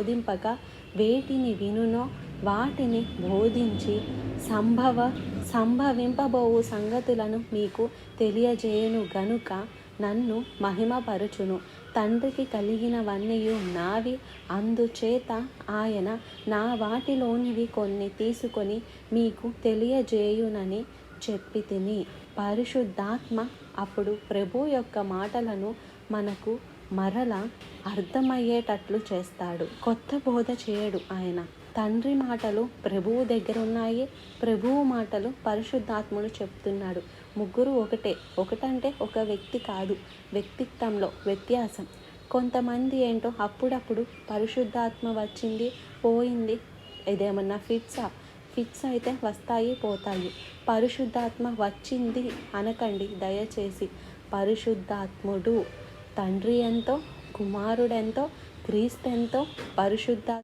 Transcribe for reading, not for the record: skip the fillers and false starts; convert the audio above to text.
బోధింపక వేటిని వినునో వాటిని బోధించి సంభవింపబోవు సంగతులను మీకు తెలియజేయను గనుక నన్ను మహిమపరచును. తండ్రికి కలిగినవన్నీయు నావి, అందుచేత ఆయన నా వాటిలోనివి కొన్ని తీసుకొని మీకు తెలియజేయునని చెప్పి తిని. పరిశుద్ధాత్మ అప్పుడు ప్రభు యొక్క మాటలను మనకు మరలా అర్థమయ్యేటట్లు చేస్తాడు. కొత్త బోధ చేయడు ఆయన. తండ్రి మాటలు ప్రభువు దగ్గర ఉన్నాయి, ప్రభువు మాటలు పరిశుద్ధాత్ముడు చెప్తున్నాడు. ముగ్గురు ఒకటంటే ఒక వ్యక్తి కాదు, వ్యక్తిత్వంలో వ్యత్యాసం. కొంతమంది ఏంటో అప్పుడప్పుడు పరిశుద్ధాత్మ వచ్చింది పోయింది, ఇదేమన్నా ఫిట్స్ అయితే వస్తాయి పోతాయి. పరిశుద్ధాత్మ వచ్చింది అనకండి దయచేసి. పరిశుద్ధాత్ముడు తండ్రి ఎంతో, కుమారుడెంతో, క్రీస్తు ఎంతో, పరిశుద్ధ